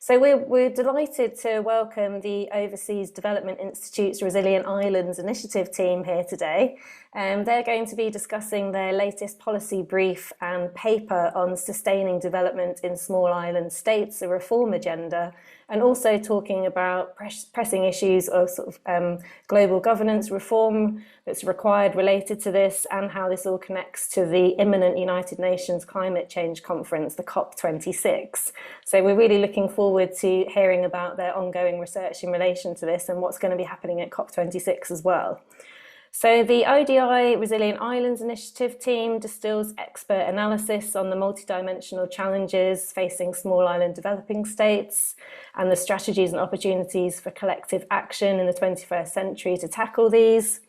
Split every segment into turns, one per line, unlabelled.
So we're delighted to welcome the Overseas Development Institute's Resilient Islands Initiative team here today. They're going to be discussing their latest policy brief and paper on sustaining development in small island states, a reform agenda, and also talking about pressing issues of global governance reform that's required related to this, and how this all connects to the imminent United Nations Climate Change Conference, the COP26. So we're really looking forward to hearing about their ongoing research in relation to this and what's going to be happening at COP26 as well. So the ODI Resilient Islands Initiative team distills expert analysis on the multidimensional challenges facing small island developing states and the strategies and opportunities for collective action in the 21st century to tackle these.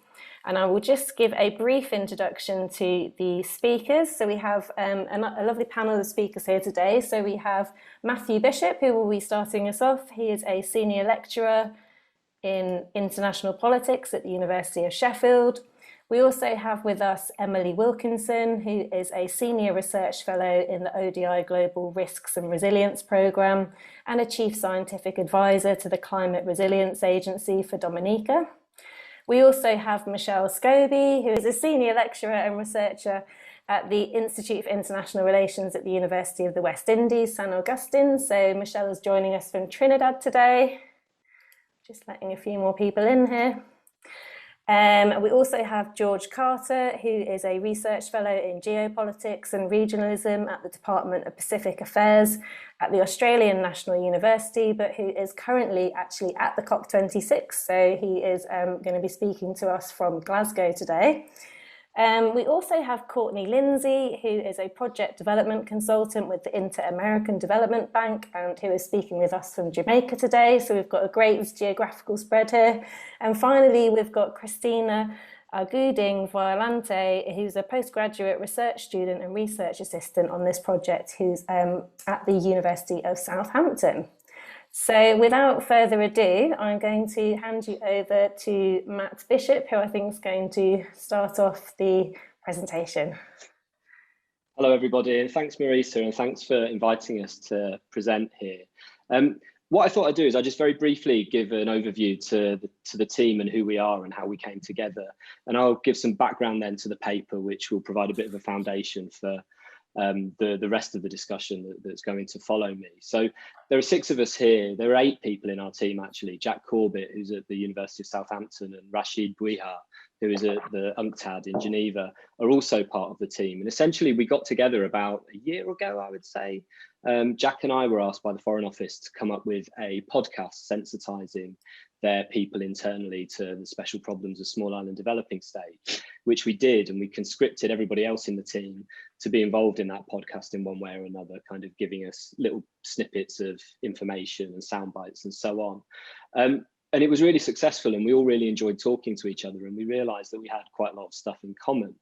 And I will just give a brief introduction to the speakers. So we have a lovely panel of speakers here today. So we have Matthew Bishop, who will be starting us off. He is a senior lecturer in international politics at the University of Sheffield. We also have with us Emily Wilkinson, who is a senior research fellow in the ODI Global Risks and Resilience Programme and a chief scientific advisor to the Climate Resilience Agency for Dominica. We also have Michelle Scobie, who is a senior lecturer and researcher at the Institute for International Relations at the University of the West Indies, St Augustine. So Michelle is joining us from Trinidad today. Just letting a few more people in here. We also have George Carter, who is a research fellow in geopolitics and regionalism at the Department of Pacific Affairs at the Australian National University, but who is currently actually at the COP26. So he is going to be speaking to us from Glasgow today. We also have Courtney Lindsay, who is a project development consultant with the Inter-American Development Bank and who is speaking with us from Jamaica today. So we've got a great geographical spread here. And finally, we've got Cristina Ardin who's a postgraduate research student and research assistant on this project, who's at the University of Southampton. So without further ado, I'm going to hand you over to Matt Bishop, who I think is going to start off the presentation.
Hello, everybody, and thanks, Marisa, and thanks for inviting us to present here. What I thought I'd do is I'll just very briefly give an overview to the team and who we are and how we came together. And I'll give some background then to the paper, which will provide a bit of a foundation for the rest of the discussion that's going to follow me. So there are 6 of us here. There are 8 people in our team, actually. Jack Corbett, who's at the University of Southampton, and Rashid Bouiha, who is at the UNCTAD in Geneva, are also part of the team. And essentially, we got together about a year ago, I would say. Jack and I were asked by the Foreign Office to come up with a podcast sensitising their people internally to the special problems of small island developing states, which we did, and we conscripted everybody else in the team to be involved in that podcast in one way or another, kind of giving us little snippets of information and sound bites and so on. And it was really successful, and we all really enjoyed talking to each other, and we realized that we had quite a lot of stuff in common.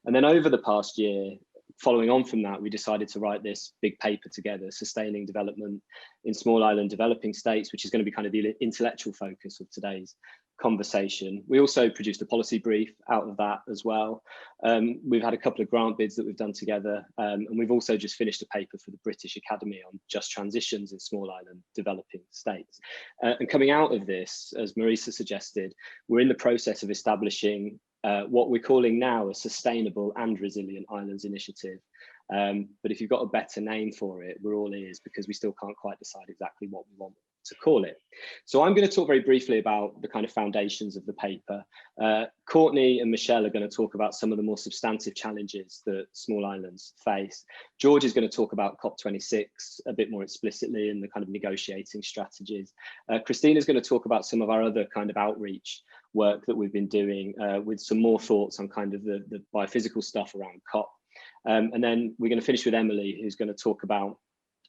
And then over the past year, following on from that, we decided to write this big paper together, Sustaining Development in Small Island Developing States, which is going to be kind of the intellectual focus of today's conversation. We also produced a policy brief out of that as well. We've had a couple of grant bids that we've done together, and we've also just finished a paper for the British Academy on just transitions in small island developing states. And coming out of this, as Marisa suggested, we're in the process of establishing what we're calling now a Sustainable and Resilient Islands Initiative. But if you've got a better name for it, we're all ears, because we still can't quite decide exactly what we want to call it. So I'm going to talk very briefly about the kind of foundations of the paper. Courtney and Michelle are going to talk about some of the more substantive challenges that small islands face. George is going to talk about COP26 a bit more explicitly and the kind of negotiating strategies. Cristina is going to talk about some of our other kind of outreach work that we've been doing, with some more thoughts on kind of the biophysical stuff around COP. And then we're going to finish with Emily, who's going to talk about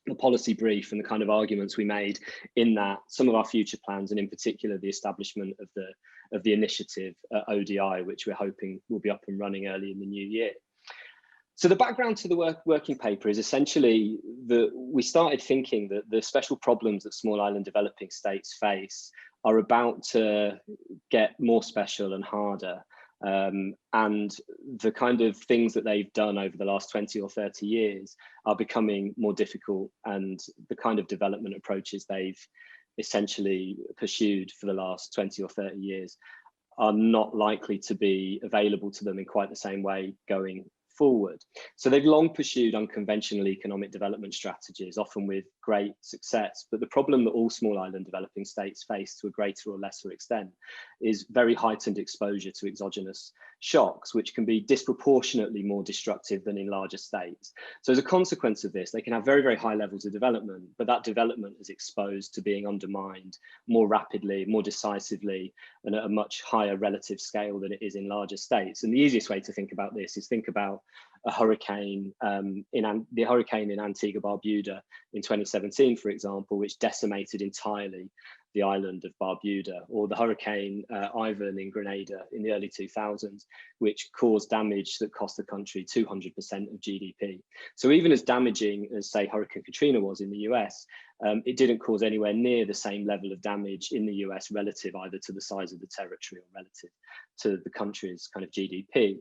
the policy brief and the kind of arguments we made in that, some of our future plans, and in particular the establishment of the initiative at ODI, which we're hoping will be up and running early in the new year. So the background to the working paper is essentially that we started thinking that the special problems that small island developing states face are about to get more special and harder. and the kind of things that they've done over the last 20 or 30 years are becoming more difficult, and the kind of development approaches they've essentially pursued for the last 20 or 30 years are not likely to be available to them in quite the same way going forward. So they've long pursued unconventional economic development strategies, often with great success. But the problem that all small island developing states face to a greater or lesser extent is very heightened exposure to exogenous shocks, which can be disproportionately more destructive than in larger states. So as a consequence of this, they can have very, very high levels of development, but that development is exposed to being undermined more rapidly, more decisively, and at a much higher relative scale than it is in larger states. And the easiest way to think about this is think about a hurricane, the hurricane in Antigua-Barbuda in 2017, for example, which decimated entirely the island of Barbuda, or the Hurricane Ivan in Grenada in the early 2000s, which caused damage that cost the country 200% of GDP. So even as damaging as, say, Hurricane Katrina was in the US, it didn't cause anywhere near the same level of damage in the US relative either to the size of the territory or relative to the country's kind of GDP.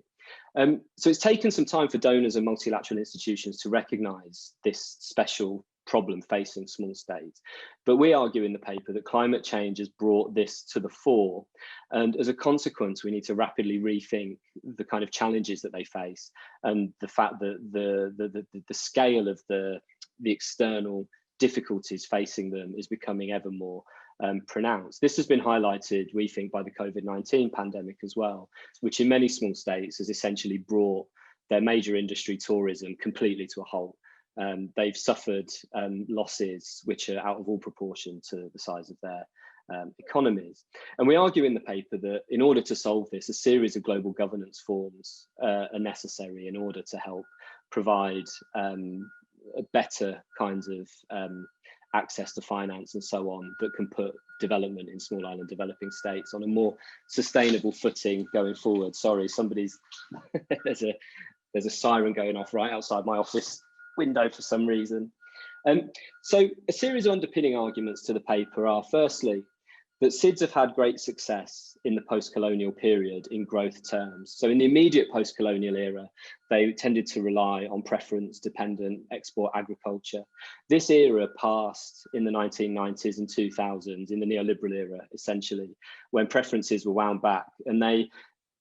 So it's taken some time for donors and multilateral institutions to recognize this special problem facing small states. But we argue in the paper that climate change has brought this to the fore. And as a consequence, we need to rapidly rethink the kind of challenges that they face, and the fact that the scale of the external difficulties facing them is becoming ever more pronounced. This has been highlighted, we think, by the COVID-19 pandemic as well, which in many small states has essentially brought their major industry, tourism, completely to a halt. They've suffered losses which are out of all proportion to the size of their economies. And we argue in the paper that in order to solve this, a series of global governance forms are necessary in order to help provide better kinds of access to finance and so on that can put development in small island developing states on a more sustainable footing going forward. Sorry, somebody's there's a siren going off right outside my office window for some reason. So a series of underpinning arguments to the paper are, firstly, that SIDS have had great success in the post-colonial period in growth terms. So in the immediate post-colonial era, they tended to rely on preference-dependent export agriculture. This era passed in the 1990s and 2000s, in the neoliberal era, essentially, when preferences were wound back, and they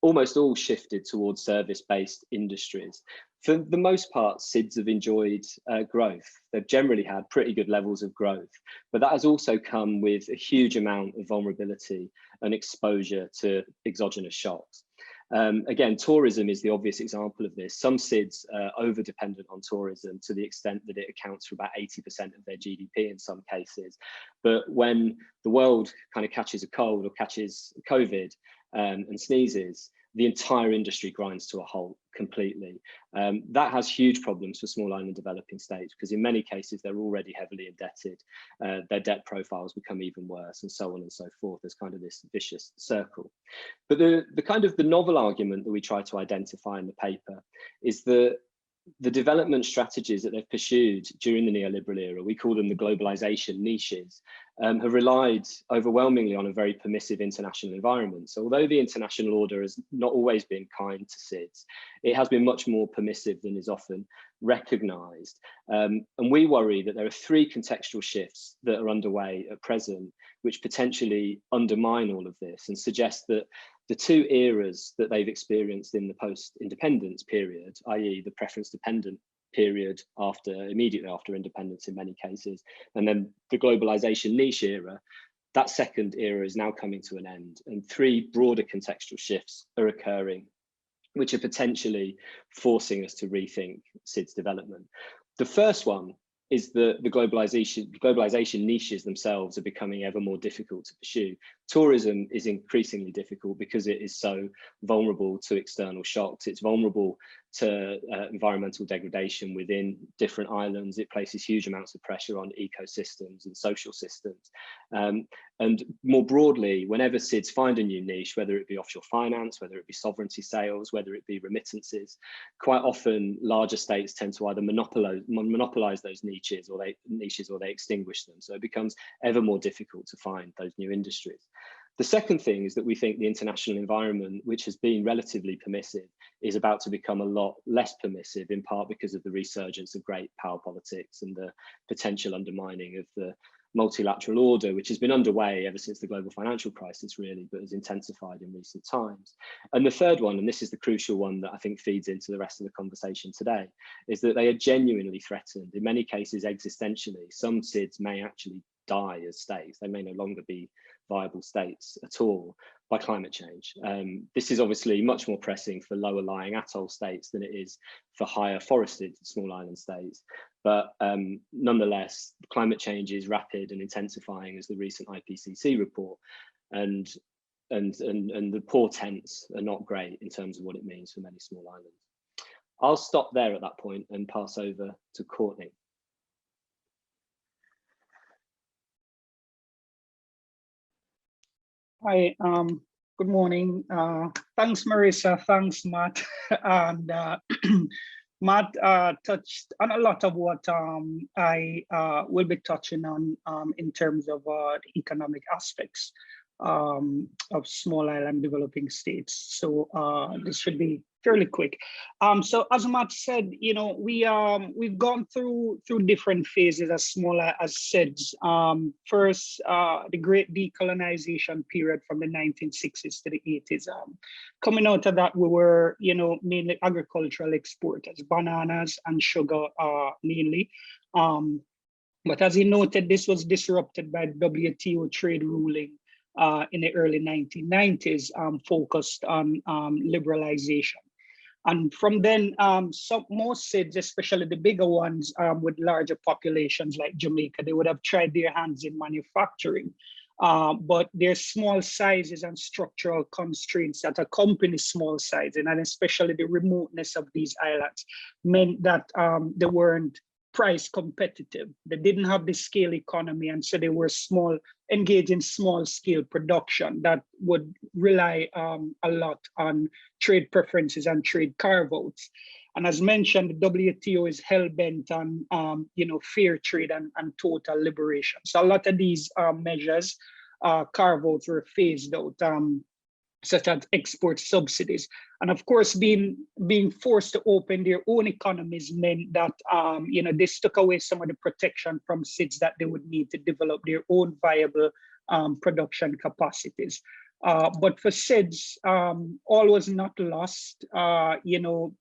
almost all shifted towards service-based industries. For the most part, SIDS have enjoyed growth. They've generally had pretty good levels of growth, but that has also come with a huge amount of vulnerability and exposure to exogenous shocks. Again, tourism is the obvious example of this. Some SIDS are over-dependent on tourism to the extent that it accounts for about 80% of their GDP in some cases. But when the world kind of catches a cold or catches COVID and sneezes, the entire industry grinds to a halt completely. That has huge problems for small island developing states, because in many cases they're already heavily indebted. Their debt profiles become even worse, and so on and so forth. There's kind of this vicious circle. But the novel argument that we try to identify in the paper is that the development strategies that they've pursued during the neoliberal era, we call them the globalization niches, have relied overwhelmingly on a very permissive international environment. So although the international order has not always been kind to SIDS, it has been much more permissive than is often recognized. And we worry that there are three contextual shifts that are underway at present, which potentially undermine all of this and suggest that the two eras that they've experienced in the post-independence period, i.e. the preference-dependent period immediately after independence in many cases, and then the globalization niche era, that second era is now coming to an end, and three broader contextual shifts are occurring, which are potentially forcing us to rethink SIDS development. The first one is the globalization niches themselves are becoming ever more difficult to pursue. Tourism is increasingly difficult because it is so vulnerable to external shocks. It's vulnerable to environmental degradation within different islands. It places huge amounts of pressure on ecosystems and social systems. And more broadly, whenever SIDS find a new niche, whether it be offshore finance, whether it be sovereignty sales, whether it be remittances, quite often larger states tend to either monopolize those niches or they extinguish them. So it becomes ever more difficult to find those new industries. The second thing is that we think the international environment, which has been relatively permissive, is about to become a lot less permissive, in part because of the resurgence of great power politics and the potential undermining of the multilateral order, which has been underway ever since the global financial crisis, really, but has intensified in recent times. And the third one, and this is the crucial one that I think feeds into the rest of the conversation today, is that they are genuinely threatened, in many cases existentially. Some SIDS may actually die as states. They may no longer be viable states at all by climate change. This is obviously much more pressing for lower lying atoll states than it is for higher forested small island states. But nonetheless, climate change is rapid and intensifying, as the recent IPCC report, and the portents are not great in terms of what it means for many small islands. I'll stop there at that point and pass over to Courtney.
Hi, good morning. Thanks, Marissa. Thanks, Matt. And Matt touched on a lot of what I will be touching on in terms of the economic aspects of small island developing states. So this should be fairly quick. So as Matt said, you know, we've gone through different phases as SIDS. First, the great decolonization period from the 1960s to the 80s. Coming out of that, we were, you know, mainly agricultural exporters, bananas and sugar mainly. But as he noted, this was disrupted by WTO trade ruling in the early 1990s, focused on liberalization. And from then, most SIDS, especially the bigger ones with larger populations like Jamaica, they would have tried their hands in manufacturing. But their small sizes and structural constraints that accompany small sizing, and especially the remoteness of these islands, meant that they weren't price competitive. They didn't have the scale economy, and so they were engaged in small scale production that would rely a lot on trade preferences and trade carve-outs. And as mentioned, the WTO is hell-bent on you know, fair trade and total liberation. So a lot of these measures, carve-outs, were phased out, such as export subsidies. And of course, being forced to open their own economies meant that you know, this took away some of the protection from SIDS that they would need to develop their own viable production capacities. But for SIDS, all was not lost. You know,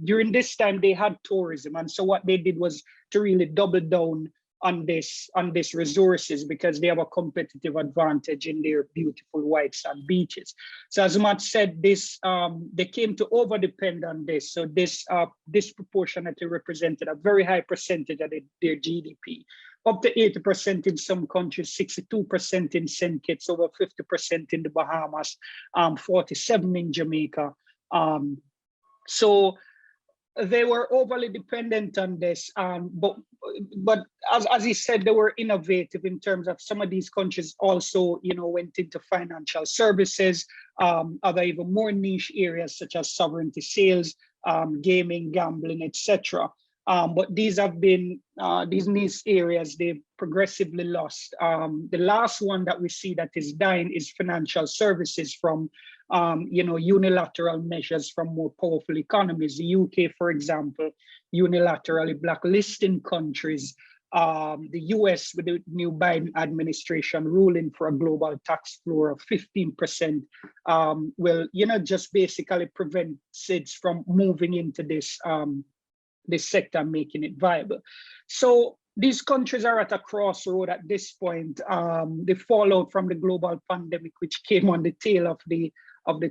during this time, they had tourism. And so what they did was to really double down on this resources, because they have a competitive advantage in their beautiful white sand beaches. So as Matt said, this they came to over depend on this. So this disproportionately represented a very high percentage of their GDP, up to 80% in some countries, 62% in St. Kitts, over 50% in the Bahamas, 47% in Jamaica. So they were overly dependent on this, but as he said, they were innovative in terms of some of these countries also, you know, went into financial services, other even more niche areas such as sovereignty sales, gaming, gambling, etc. But these have been, these niche areas, they've progressively lost. The last one that we see that is dying is financial services from you know, unilateral measures from more powerful economies. The UK, for example, unilaterally blacklisting countries. The US, with the new Biden administration ruling for a global tax floor of 15%, will, you know, just basically prevent SIDS from moving into this sector and making it viable. So these countries are at a crossroad at this point. The fallout from the global pandemic, which came on the tail of the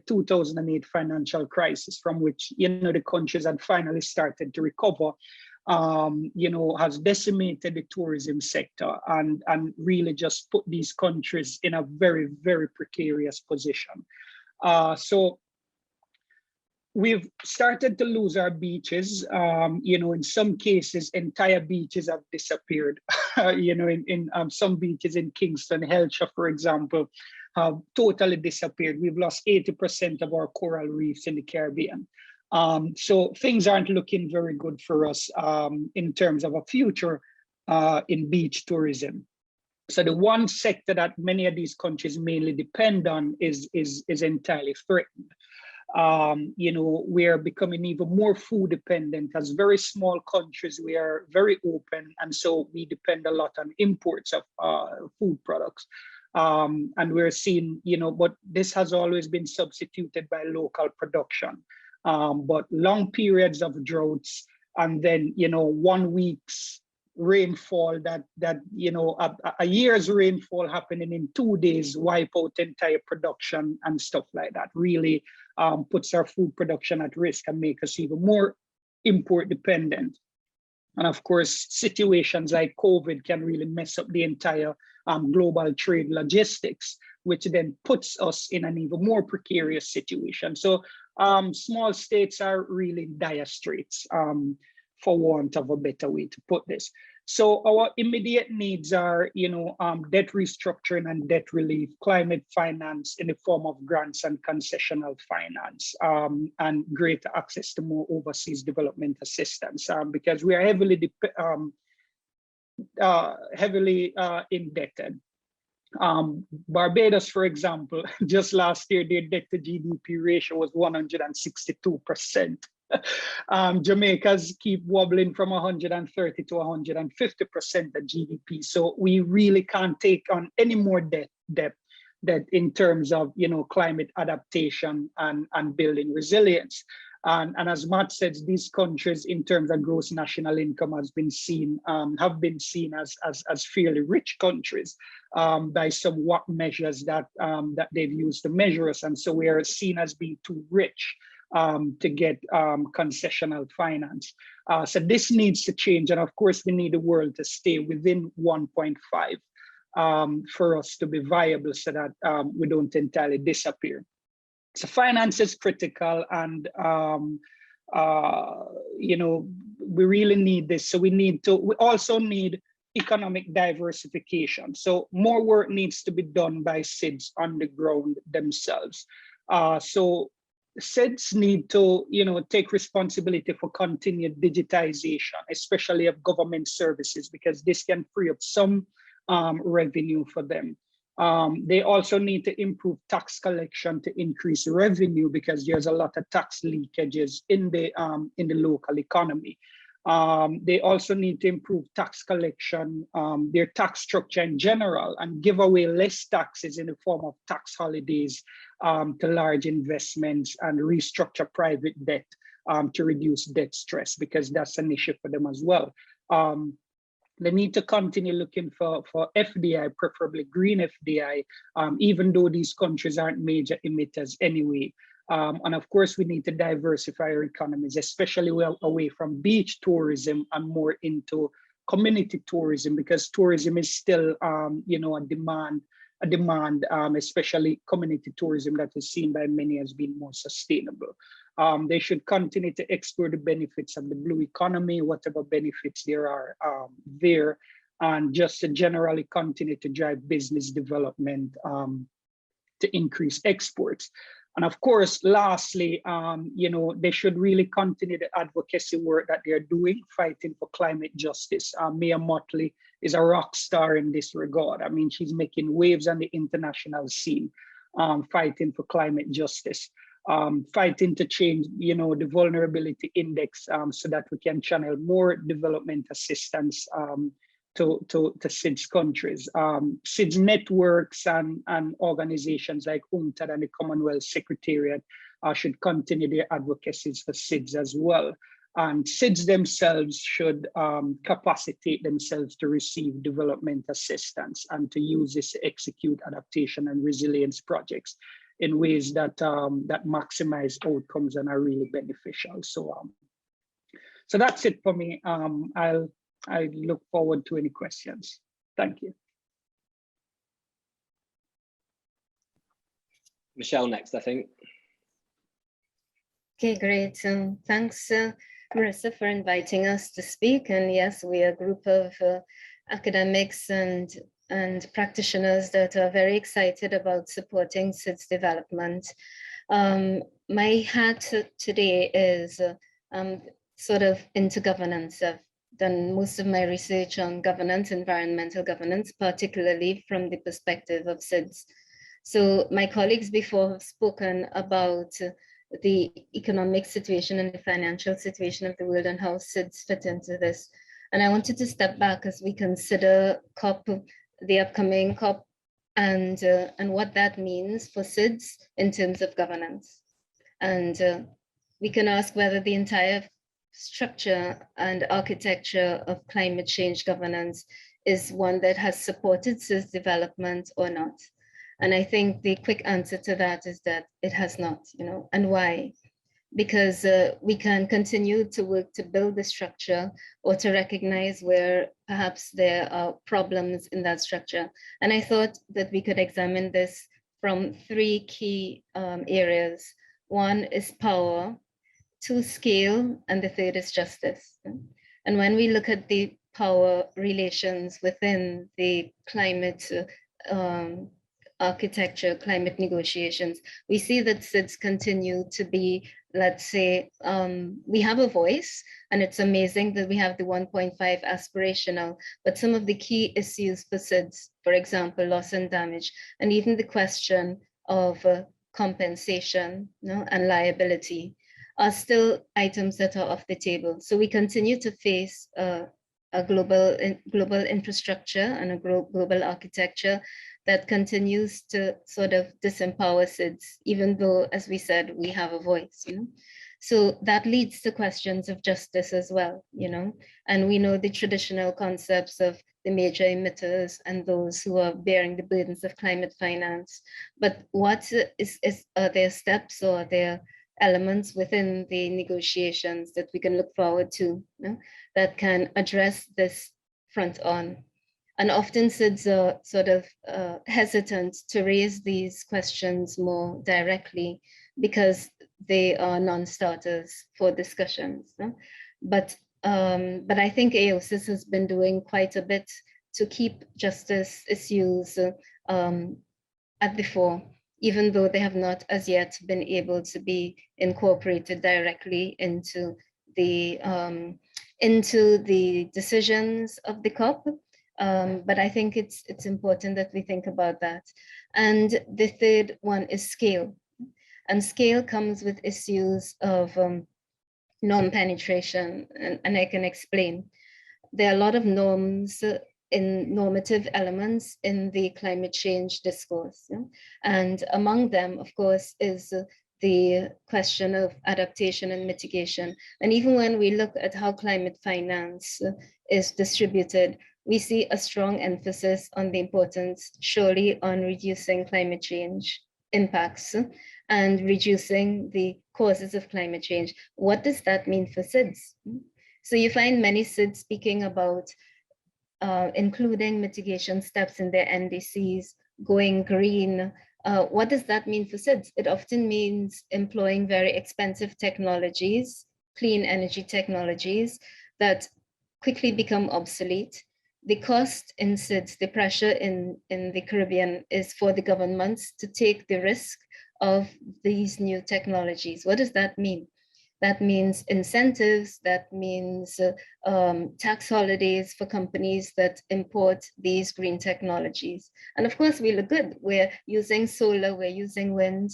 2008 financial crisis, from which, you know, the countries had finally started to recover, you know, has decimated the tourism sector and really just put these countries in a very, very precarious position. So we've started to lose our beaches. You know, in some cases, entire beaches have disappeared. You know, in some beaches in Kingston, Helsha, for example, have totally disappeared. We've lost 80% of our coral reefs in the Caribbean. So things aren't looking very good for us in terms of a future in beach tourism. So the one sector that many of these countries mainly depend on is entirely threatened. You know, we're becoming even more food dependent. As very small countries, we are very open, and so we depend a lot on imports of food products. And we're seeing, you know, but this has always been substituted by local production. But long periods of droughts, and then, you know, 1 week's rainfall that you know, a year's rainfall happening in 2 days wipe out entire production and stuff like that really puts our food production at risk and make us even more import dependent. And of course, situations like COVID can really mess up the entire global trade logistics, which then puts us in an even more precarious situation. So small states are really in dire straits, for want of a better way to put this. So our immediate needs are, you know, debt restructuring and debt relief, climate finance in the form of grants and concessional finance, and greater access to more overseas development assistance, because we are heavily indebted. Barbados, for example, just last year, their debt to GDP ratio was 162%. Jamaica's keep wobbling from 130 to 150% of GDP. So we really can't take on any more debt in terms of, you know, climate adaptation and building resilience. And as Matt said, these countries, in terms of gross national income, have been seen as fairly rich countries by some WAC measures that they've used to measure us, and so we are seen as being too rich to get concessional finance. So this needs to change, and of course, we need the world to stay within 1.5 for us to be viable, so that we don't entirely disappear. So finance is critical, and you know, we really need this. So we also need economic diversification. So more work needs to be done by SIDS on the ground themselves. So SIDS need to, you know, take responsibility for continued digitization, especially of government services, because this can free up some revenue for them. They also need to improve tax collection to increase revenue, because there's a lot of tax leakages in the local economy. They also need to improve tax collection, their tax structure in general, and give away less taxes in the form of tax holidays to large investments, and restructure private debt to reduce debt stress, because that's an issue for them as well. They need to continue looking for FDI, preferably green FDI, even though these countries aren't major emitters anyway. And of course, we need to diversify our economies, especially away from beach tourism and more into community tourism, because tourism is still, you know, a demand, especially community tourism that is seen by many as being more sustainable. They should continue to explore the benefits of the blue economy, whatever benefits there are there, and just to generally continue to drive business development to increase exports. And of course, lastly, you know, they should really continue the advocacy work that they're doing, fighting for climate justice. Mia Mottley is a rock star in this regard. I mean, she's making waves on the international scene, fighting for climate justice. Fighting to change, you know, the vulnerability index so that we can channel more development assistance to SIDS countries. SIDS networks and organizations like UNCTAD and the Commonwealth Secretariat should continue their advocacies for SIDS as well. And SIDS themselves should capacitate themselves to receive development assistance and to use this to execute adaptation and resilience projects in ways that that maximize outcomes and are really beneficial. So, so that's it for me. I look forward to any questions. Thank you.
Michelle next, I think.
Okay, great. Thanks, Marissa, for inviting us to speak. And yes, we are a group of academics and practitioners that are very excited about supporting SIDS development. My hat today is sort of into governance of done most of my research on governance, environmental governance, particularly from the perspective of SIDS. So my colleagues before have spoken about the economic situation and the financial situation of the world and how SIDS fit into this. And I wanted to step back as we consider COP, the upcoming COP, and what that means for SIDS in terms of governance. And we can ask whether the entire structure and architecture of climate change governance is one that has supported SIDS development or not. And I think the quick answer to that is that it has not, and why? Because we can continue to work to build the structure or to recognize where perhaps there are problems in that structure. And I thought that we could examine this from three key areas. One is power, two, scale, and the third is justice. And when we look at the power relations within the climate architecture, climate negotiations, we see that SIDS continue to be, let's say, we have a voice, and it's amazing that we have the 1.5 aspirational, but some of the key issues for SIDS, for example, loss and damage, and even the question of compensation and liability are still items that are off the table. So we continue to face a global infrastructure and a global architecture that continues to sort of disempower SIDS, even though, as we said, we have a voice. So that leads to questions of justice as well, and we know the traditional concepts of the major emitters and those who are bearing the burdens of climate finance. But what are there steps or are there elements within the negotiations that we can look forward to that can address this front on? And often SIDS are sort of hesitant to raise these questions more directly because they are non-starters for discussions. But I think AOSIS has been doing quite a bit to keep justice issues at the fore, even though they have not as yet been able to be incorporated directly into the decisions of the COP. But I think it's important that we think about that. And the third one is scale. And scale comes with issues of norm penetration, and I can explain. There are a lot of norms in normative elements in the climate change discourse. And among them, of course, is the question of adaptation and mitigation. And even when we look at how climate finance is distributed, we see a strong emphasis on the importance, surely, on reducing climate change impacts and reducing the causes of climate change. What does that mean for SIDS? So you find many SIDS speaking about including mitigation steps in their NDCs, going green. What does that mean for SIDS? It often means employing very expensive technologies, clean energy technologies that quickly become obsolete. The cost in SIDS, the pressure in the Caribbean is for the governments to take the risk of these new technologies. What does that mean? That means incentives, that means tax holidays for companies that import these green technologies. And of course, we look good. We're using solar, we're using wind.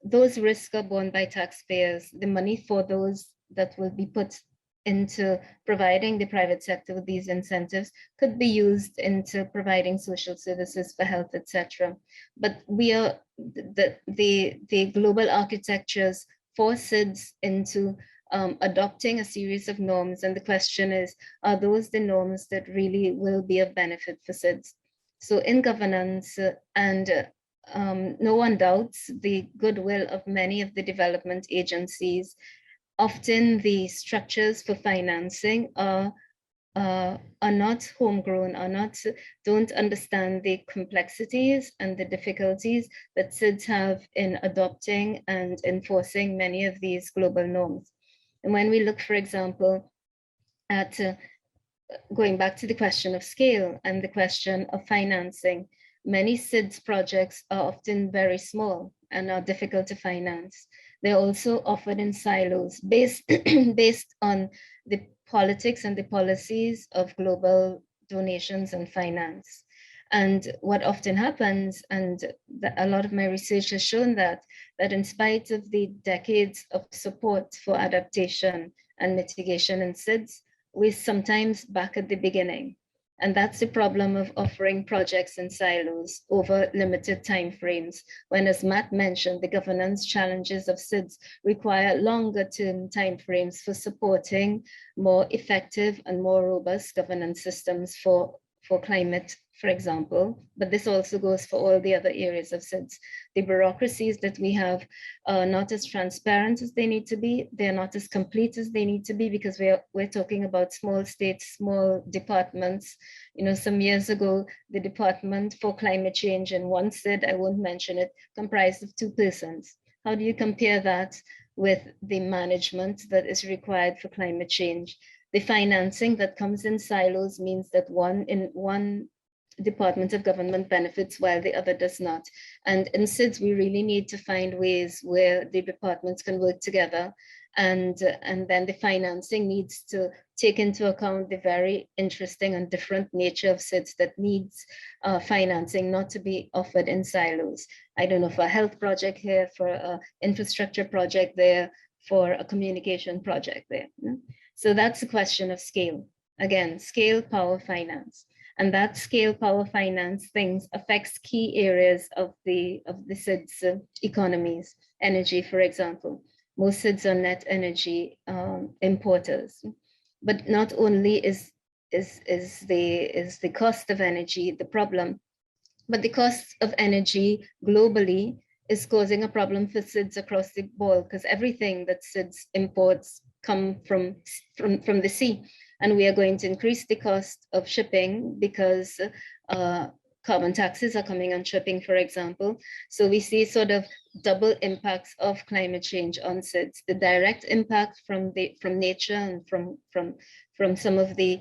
Those risks are borne by taxpayers. The money for those that will be put into providing the private sector with these incentives could be used into providing social services for health, etc. But we are the global architectures force SIDS into adopting a series of norms. And the question is, are those the norms that really will be of benefit for SIDS? So in governance, no one doubts the goodwill of many of the development agencies. Often the structures for financing are not homegrown, don't understand the complexities and the difficulties that SIDS have in adopting and enforcing many of these global norms. And when we look, for example, at going back to the question of scale and the question of financing, many SIDS projects are often very small and are difficult to finance. They're also offered in silos based on the politics and the policies of global donations and finance. And what often happens, and a lot of my research has shown that in spite of the decades of support for adaptation and mitigation in SIDS, we're sometimes back at the beginning. And that's the problem of offering projects in silos over limited timeframes, when, as Matt mentioned, the governance challenges of SIDS require longer term timeframes for supporting more effective and more robust governance systems for climate, for example, but this also goes for all the other areas of SIDS. The bureaucracies that we have are not as transparent as they need to be. They're not as complete as they need to be, because we're talking about small states, small departments. You know, some years ago, the Department for Climate Change in one SID, I won't mention it, comprised of 2 persons. How do you compare that with the management that is required for climate change? The financing that comes in silos means that one department of government benefits while the other does not. And in SIDS, we really need to find ways where the departments can work together, and then the financing needs to take into account the very interesting and different nature of SIDS that needs financing not to be offered in silos. I don't know, for a health project here, for an infrastructure project there, for a communication project there. So that's a question of scale. Again, scale, power, finance. And that scale, power, finance things affects key areas of the SIDS economies. Energy, for example. Most SIDS are net energy importers. But not only is the cost of energy the problem, but the cost of energy globally is causing a problem for SIDS across the board, because everything that SIDS imports come from the sea. And we are going to increase the cost of shipping because carbon taxes are coming on shipping, for example. So we see sort of double impacts of climate change on SIDS: the direct impact from nature and from some of the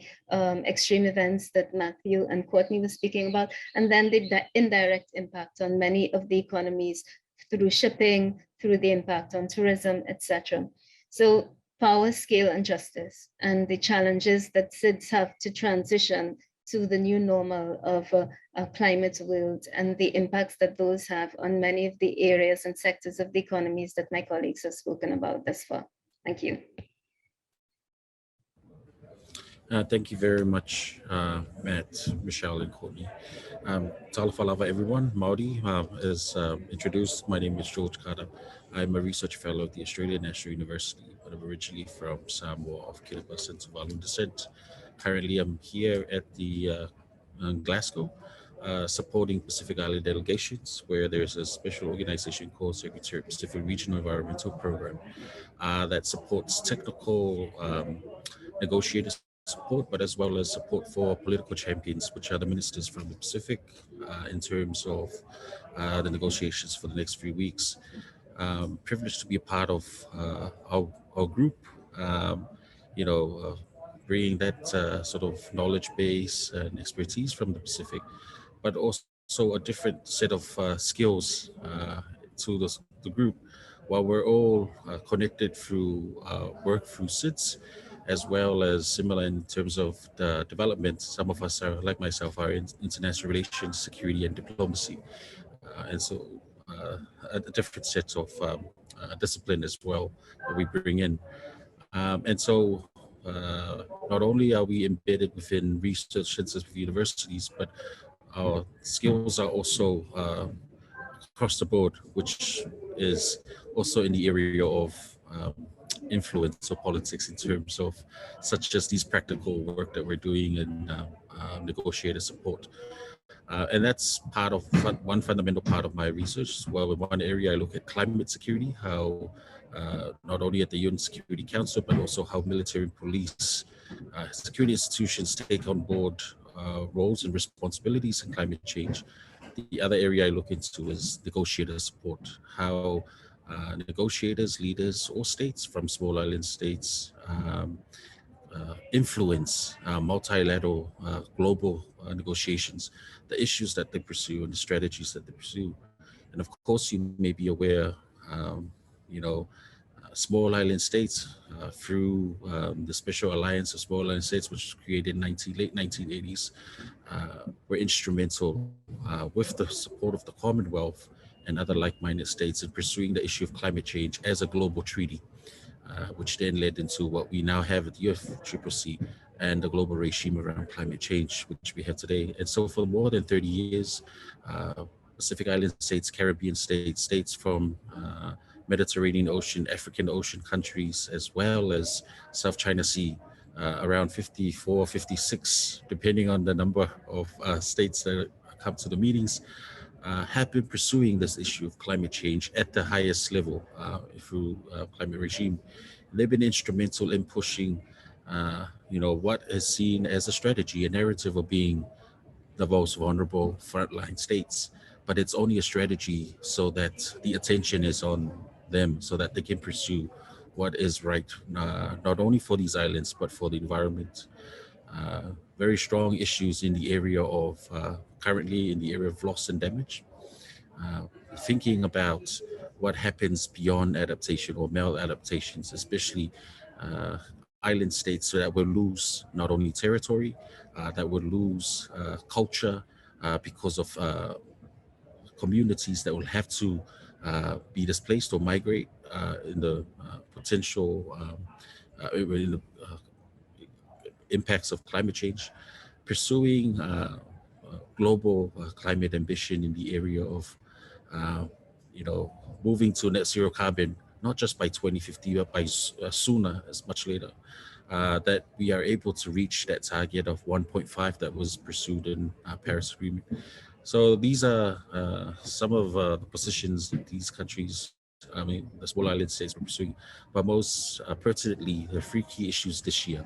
extreme events that Matthew and Courtney were speaking about, and then the indirect impact on many of the economies through shipping, through the impact on tourism, etc. So power, scale, and justice, and the challenges that SIDS have to transition to the new normal of a climate world, and the impacts that those have on many of the areas and sectors of the economies that my colleagues have spoken about thus far. Thank you.
Thank you very much, Matt, Michelle, and Courtney. Talafalava, everyone. Maori, as introduced, my name is George Carter. I'm a research fellow at the Australian National University, but I'm originally from Samoa of Kiribati and Tuvalu descent. Currently, I'm here at the Glasgow, supporting Pacific Island delegations, where there's a special organization called Secretariat Pacific Regional Environmental Program that supports technical negotiators support, but as well as support for political champions, which are the ministers from the Pacific, in terms of the negotiations for the next few weeks. Privileged to be a part of our group, bringing that sort of knowledge base and expertise from the Pacific, but also a different set of skills to the group, while we're all connected through work through SIDS, as well as similar in terms of the development. Some of us are, like myself, are in international relations, security, and diplomacy. And so a different set of discipline as well that we bring in. And so not only are we embedded within research centers of universities, but our skills are also across the board, which is also in the area of influence or politics, in terms of such as these practical work that we're doing in negotiator support. And that's part of one fundamental part of my research. Well, in one area I look at climate security, how not only at the UN Security Council, but also how military and police security institutions take on board roles and responsibilities in climate change. The other area I look into is negotiator support, how negotiators, leaders, or states from small island states influence multilateral global negotiations, the issues that they pursue and the strategies that they pursue. And of course, you may be aware, small island states through the Special Alliance of Small Island States, which was created in late 1980s, were instrumental with the support of the Commonwealth and other like-minded states in pursuing the issue of climate change as a global treaty, which then led into what we now have at the UFCCC and the global regime around climate change, which we have today. And so for more than 30 years, Pacific Island states, Caribbean states, states from Mediterranean Ocean, African Ocean countries, as well as South China Sea, around 54, 56, depending on the number of states that come to the meetings, have been pursuing this issue of climate change at the highest level through climate regime. They've been instrumental in pushing, what is seen as a strategy, a narrative of being the most vulnerable frontline states. But it's only a strategy so that the attention is on them, so that they can pursue what is right, not only for these islands, but for the environment. Very strong issues in the area of, currently in the area of loss and damage. Thinking about what happens beyond adaptation or maladaptations, especially island states that will lose not only territory, that will lose culture because of communities that will have to be displaced or migrate in the potential in the impacts of climate change, pursuing global climate ambition in the area of, moving to net zero carbon, not just by 2050, but by sooner, as much later, that we are able to reach that target of 1.5 that was pursued in Paris Agreement. So these are some of the positions that these countries, the small island states were pursuing, but most pertinently, the three key issues this year.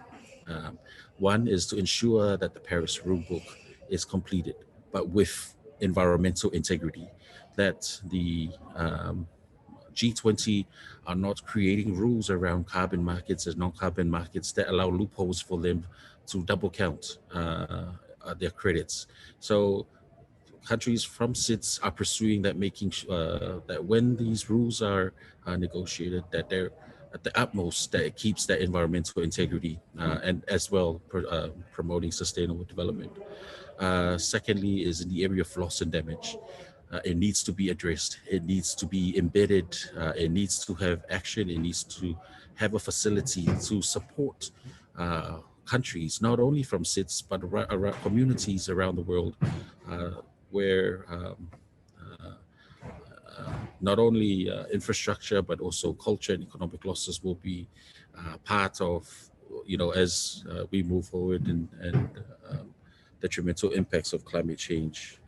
One is to ensure that the Paris Rulebook is completed, but with environmental integrity, that the G20 are not creating rules around carbon markets and non-carbon markets that allow loopholes for them to double count their credits. So countries from SIDS are pursuing that, making that when these rules are negotiated, that they're at the utmost, that it keeps that environmental integrity and as well promoting sustainable development. Secondly is in the area of loss and damage. It needs to be addressed. It needs to be embedded. It needs to have action. It needs to have a facility to support countries, not only from SIDS, but around communities around the world where not only infrastructure, but also culture and economic losses will be part of, as we move forward and detrimental impacts of climate change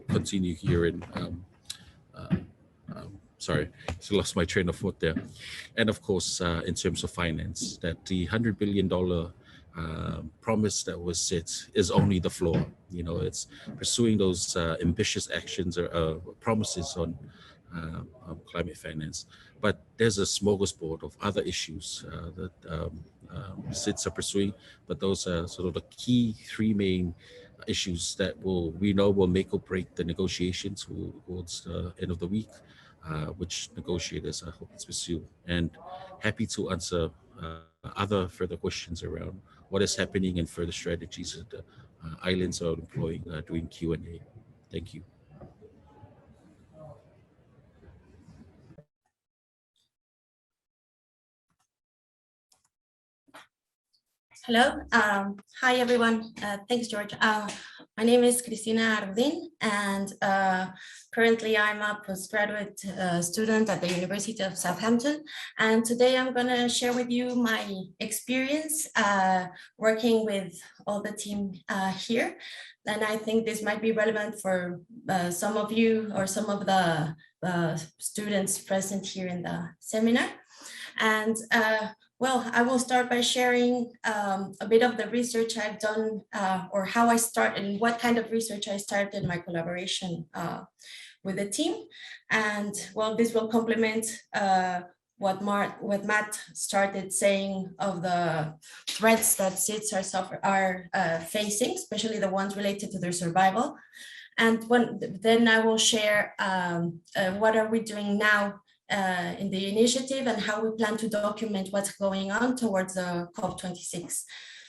continue here in, sorry, I lost my train of thought there. And of course, in terms of finance, that the $100 billion promise that was set is only the floor. It's pursuing those ambitious actions or promises on climate finance. But there's a smorgasbord of other issues that SIDS are pursuing, but those are sort of the key three main issues that we know will make or break the negotiations towards the end of the week, which negotiators are hoping to pursue. And happy to answer other further questions around what is happening and further strategies that the islands are employing during Q&A. Thank you.
Hello. Hi, everyone. Thanks, George. My name is Cristina Ardin, and currently I'm a postgraduate student at the University of Southampton. And today I'm going to share with you my experience working with all the team here. And I think this might be relevant for some of you or some of the students present here in the seminar. And well, I will start by sharing a bit of the research I've done or how I started and what kind of research I started my collaboration with the team. And well, this will complement what Matt started saying of the threats that SIDS are facing, especially the ones related to their survival. And then I will share what are we doing now in the initiative and how we plan to document what's going on towards the COP26.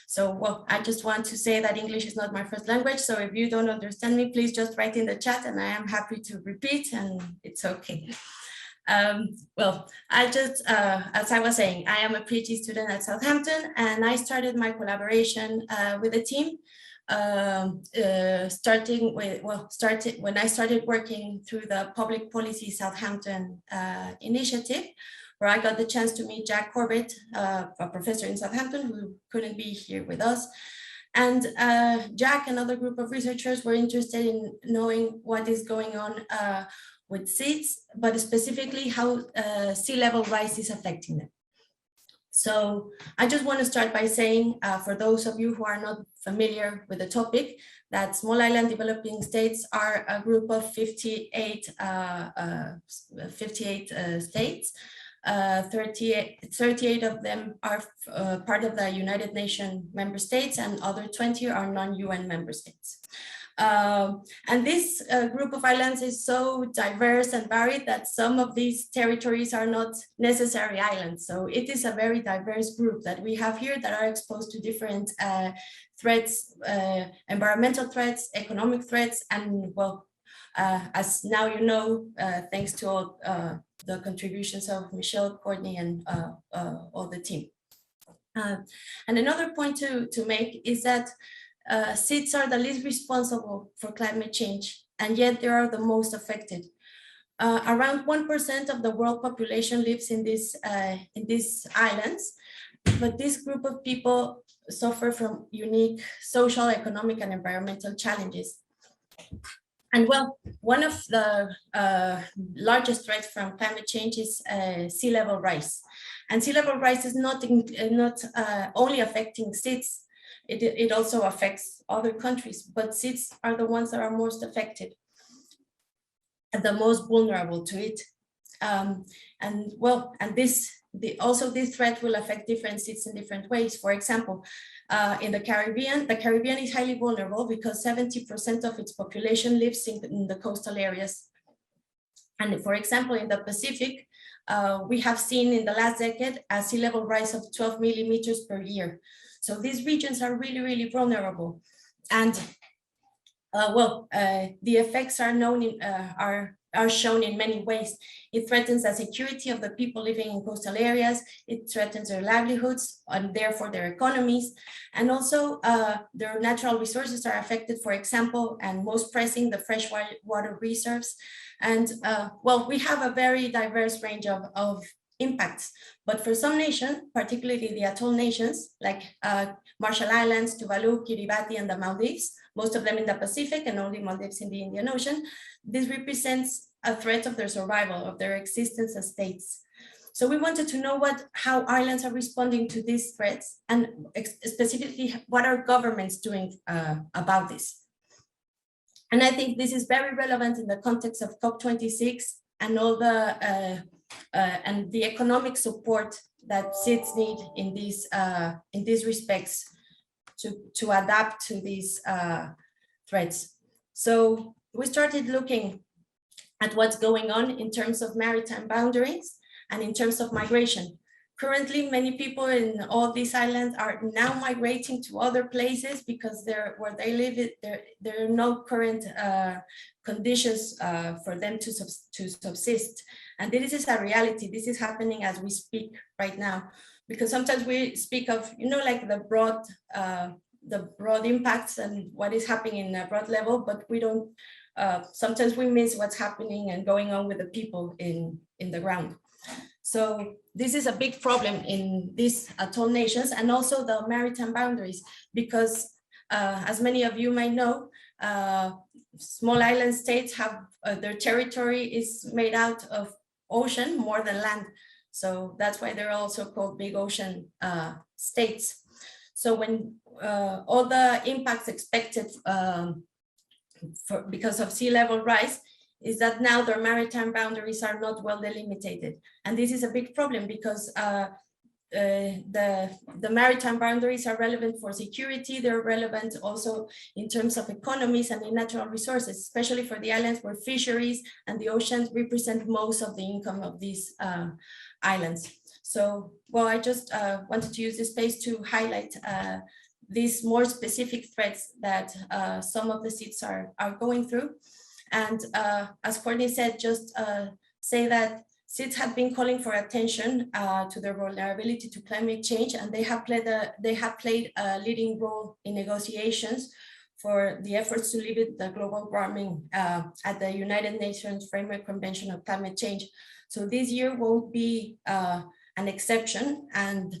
So, well, I just want to say that English is not my first language. So if you don't understand me, please just write in the chat and I am happy to repeat, and it's okay. Well, I just, as I was saying, I am a PhD student at Southampton, and I started my collaboration with a team when I started working through the Public Policy Southampton Initiative, where I got the chance to meet Jack Corbett, a professor in Southampton who couldn't be here with us. And Jack and other group of researchers were interested in knowing what is going on with seeds, but specifically how sea level rise is affecting them. So I just want to start by saying, for those of you who are not familiar with the topic, that small island developing states are a group of 58 states. 38 of them are part of the United Nations member states, and other 20 are non-UN member states. And this group of islands is so diverse and varied that some of these territories are not necessary islands. So it is a very diverse group that we have here that are exposed to different threats, environmental threats, economic threats, and well, as now you know, thanks to all the contributions of Michelle, Courtney, and all the team. And another point to make is that seeds are the least responsible for climate change, and yet they are the most affected. Around 1% of the world population lives in these islands, but this group of people suffer from unique social, economic, and environmental challenges. And well, one of the largest threats from climate change is sea level rise. And sea level rise is not only affecting seeds, it also affects other countries, but seeds are the ones that are most affected and the most vulnerable to it. Also this threat will affect different seeds in different ways. For example, in the Caribbean is highly vulnerable because 70% of its population lives in the coastal areas. And for example, in the Pacific, we have seen in the last decade a sea level rise of 12 millimeters per year. So these regions are really, really vulnerable. And the effects are known are shown in many ways. It threatens the security of the people living in coastal areas. It threatens their livelihoods and therefore their economies. And also their natural resources are affected, for example, and most pressing, the freshwater reserves. And we have a very diverse range of impacts. But for some nations, particularly the atoll nations, like Marshall Islands, Tuvalu, Kiribati, and the Maldives, most of them in the Pacific and only Maldives in the Indian Ocean, this represents a threat of their survival, of their existence as states. So we wanted to know how islands are responding to these threats, and specifically, what are governments doing about this? And I think this is very relevant in the context of COP26 and all the economic support that seeds need in these respects to adapt to these threats. So we started looking at what's going on in terms of maritime boundaries and in terms of migration. Currently, many people in all these islands are now migrating to other places because where they live, there are no current conditions for them to subsist. And this is a reality. This is happening as we speak right now, because sometimes we speak of, like the broad impacts and what is happening in a broad level, but we don't, sometimes we miss what's happening and going on with the people in the ground. So this is a big problem in these atoll nations and also the maritime boundaries, because as many of you might know, small island states have their territory is made out of ocean more than land. So that's why they're also called big ocean states. So when all the impacts expected because of sea level rise is that now their maritime boundaries are not well delimited. And this is a big problem because the maritime boundaries are relevant for security. They're relevant also in terms of economies and in natural resources, especially for the islands where fisheries and the oceans represent most of the income of these islands. So, well, I just wanted to use this space to highlight these more specific threats that some of the SIDS are going through. And as Courtney said, just say that SIDS have been calling for attention to their vulnerability to climate change, and they have played a leading role in negotiations for the efforts to limit the global warming at the United Nations Framework Convention on Climate Change. So this year won't be an exception, and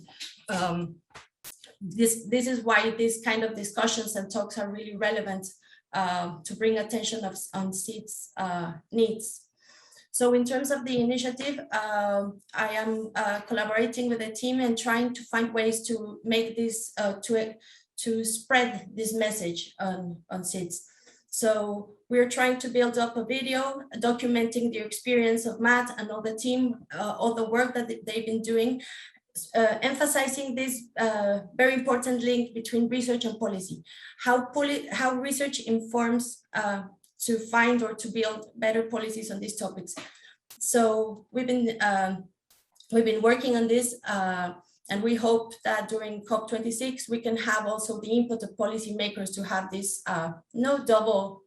this is why these kind of discussions and talks are really relevant to bring attention on SIDS needs. So in terms of the initiative, I am collaborating with the team and trying to find ways to make this, to spread this message on SIDS. So we're trying to build up a video documenting the experience of Matt and all the team, all the work that they've been doing, emphasizing this very important link between research and policy, how research informs to find or to build better policies on these topics. So we've been working on this, and we hope that during COP26 we can have also the input of policymakers to have this no double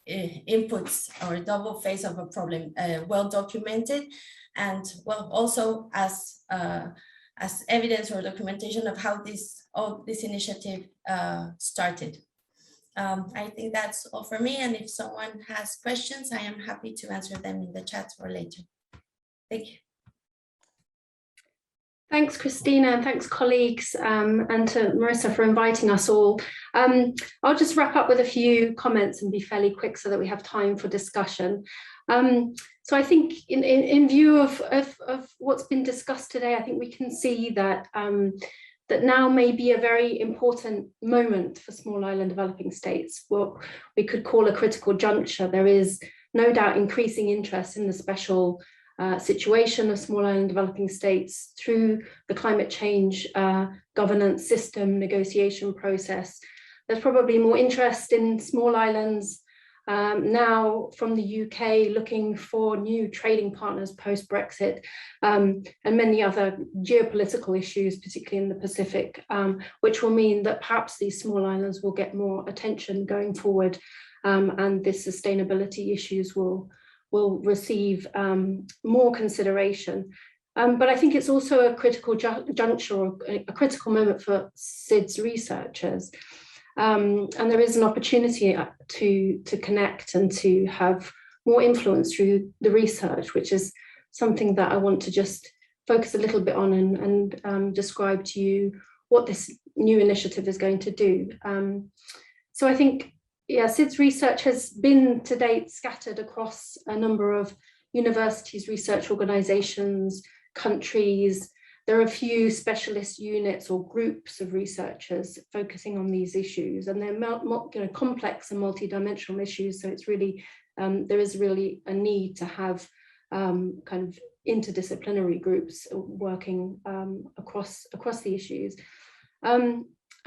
inputs or double face of a problem, well documented, and well also as evidence or documentation of how this initiative started. I think that's all for me, and if someone has questions, I am happy to answer them in the chat or later. Thank you.
Thanks, Cristina, and thanks, colleagues, and to Marissa for inviting us all. I'll just wrap up with a few comments and be fairly quick so that we have time for discussion. So I think in view of what's been discussed today, I think we can see that that now may be a very important moment for small island developing states, what we could call a critical juncture. There is no doubt increasing interest in the special situation of small island developing states through the climate change governance system negotiation process. There's probably more interest in small islands now from the UK looking for new trading partners post-Brexit, and many other geopolitical issues, particularly in the Pacific, which will mean that perhaps these small islands will get more attention going forward, and the sustainability issues will receive more consideration. But I think it's also a critical juncture, or a critical moment for SIDS researchers. And there is an opportunity to connect and to have more influence through the research, which is something that I want to just focus a little bit on and describe to you what this new initiative is going to do. So I think, yeah, SIDS research has been to date scattered across a number of universities, research organizations, countries. There are a few specialist units or groups of researchers focusing on these issues, and they're complex and multidimensional issues. So it's really, there is really a need to have kind of interdisciplinary groups working across the issues.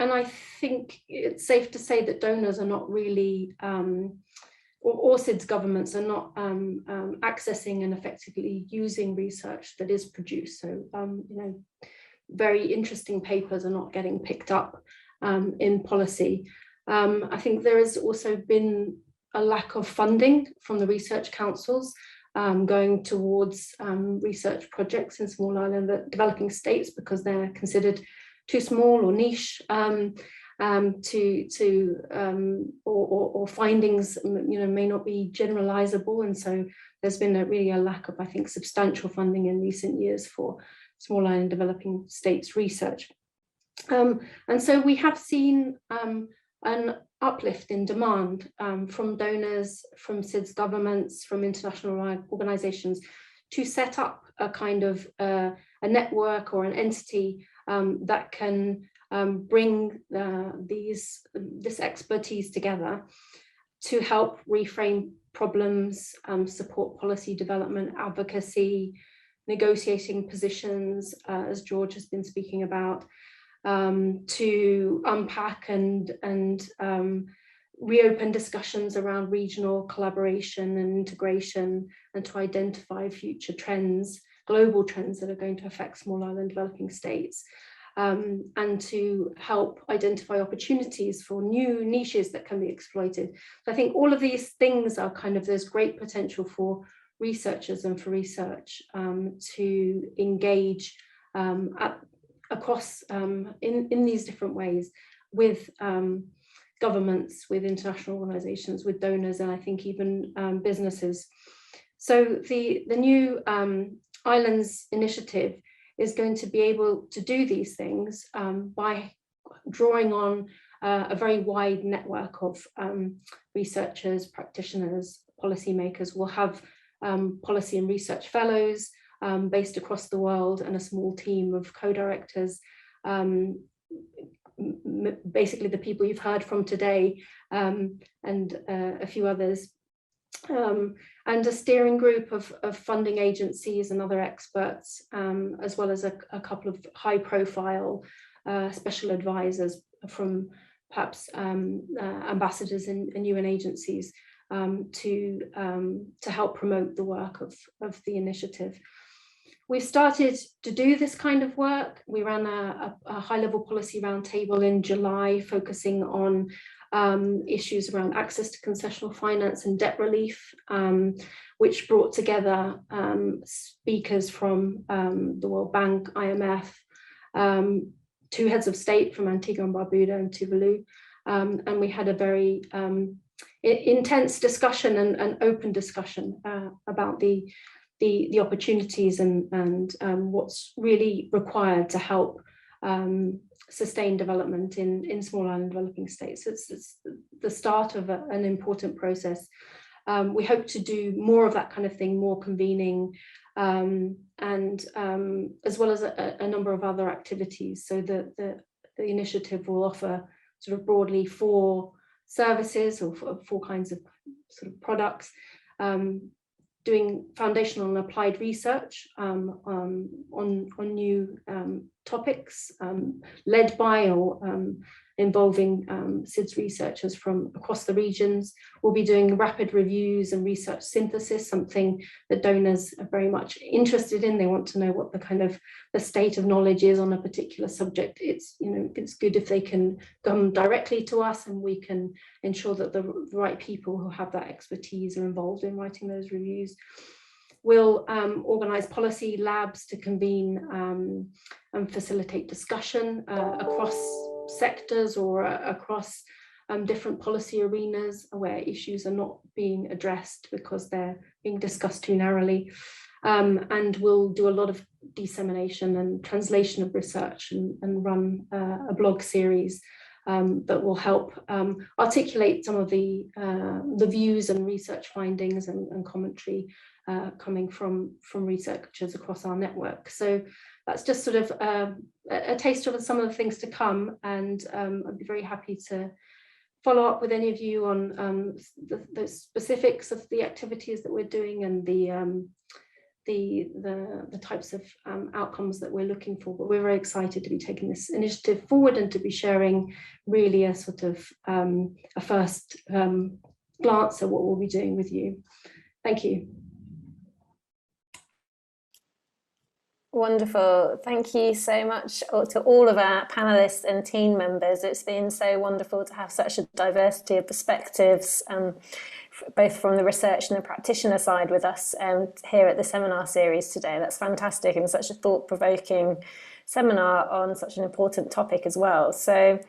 And I think it's safe to say that donors are not really, or SIDS governments are not accessing and effectively using research that is produced. So, you know, very interesting papers are not getting picked up in policy. I think there has also been a lack of funding from the research councils going towards research projects in small island developing states because they're considered too small or niche, or findings, you know, may not be generalizable, and so there's been really a lack of, I think, substantial funding in recent years for small island developing states research, and so we have seen an uplift in demand from donors, from SIDS governments, from international organizations to set up a kind of a network or an entity that can bring this expertise together to help reframe problems, support policy development, advocacy, negotiating positions, as George has been speaking about, to unpack and reopen discussions around regional collaboration and integration, and to identify future trends, global trends that are going to affect small island developing states, and to help identify opportunities for new niches that can be exploited. So I think all of these things are kind of, there's great potential for researchers and for research to engage across in these different ways with governments, with international organizations, with donors, and I think even businesses. So the new Islands Initiative is going to be able to do these things by drawing on a very wide network of researchers, practitioners, policymakers. We'll have policy and research fellows based across the world, and a small team of co-directors, basically the people you've heard from today, and a few others, and a steering group of funding agencies and other experts, as well as a couple of high-profile special advisors from perhaps ambassadors and UN agencies to help promote the work of the initiative. We've started to do this kind of work. We ran a high-level policy roundtable in July, focusing on issues around access to concessional finance and debt relief, which brought together speakers from the World Bank, IMF, two heads of state from Antigua and Barbuda and Tuvalu, and we had a very intense discussion and open discussion about the opportunities and what's really required to help sustain development in small island developing states. It's the start of an important process. We hope to do more of that kind of thing, more convening, and as well as a number of other activities. So the initiative will offer sort of broadly 4 services or 4 kinds of sort of products, doing foundational and applied research on new topics, led by or involving SIDS researchers from across the regions. We'll be doing rapid reviews and research synthesis, something that donors are very much interested in. They want to know what the kind of the state of knowledge is on a particular subject. It's, you know, it's good if they can come directly to us, and we can ensure that the right people who have that expertise are involved in writing those reviews. We'll organise policy labs to convene and facilitate discussion across sectors or across different policy arenas where issues are not being addressed because they're being discussed too narrowly. And we'll do a lot of dissemination and translation of research and run a blog series that will help articulate some of the views and research findings and commentary coming from researchers across our network. So that's just sort of a taste of some of the things to come, and I'd be very happy to follow up with any of you on the specifics of the activities that we're doing and the types of outcomes that we're looking for. But we're very excited to be taking this initiative forward and to be sharing really a sort of a first glance at what we'll be doing with you. Thank you.
Wonderful. Thank you so much to all of our panelists and team members. It's been so wonderful to have such a diversity of perspectives, both from the research and the practitioner side with us here at the seminar series today. That's fantastic, and such a thought-provoking seminar on such an important topic as well. So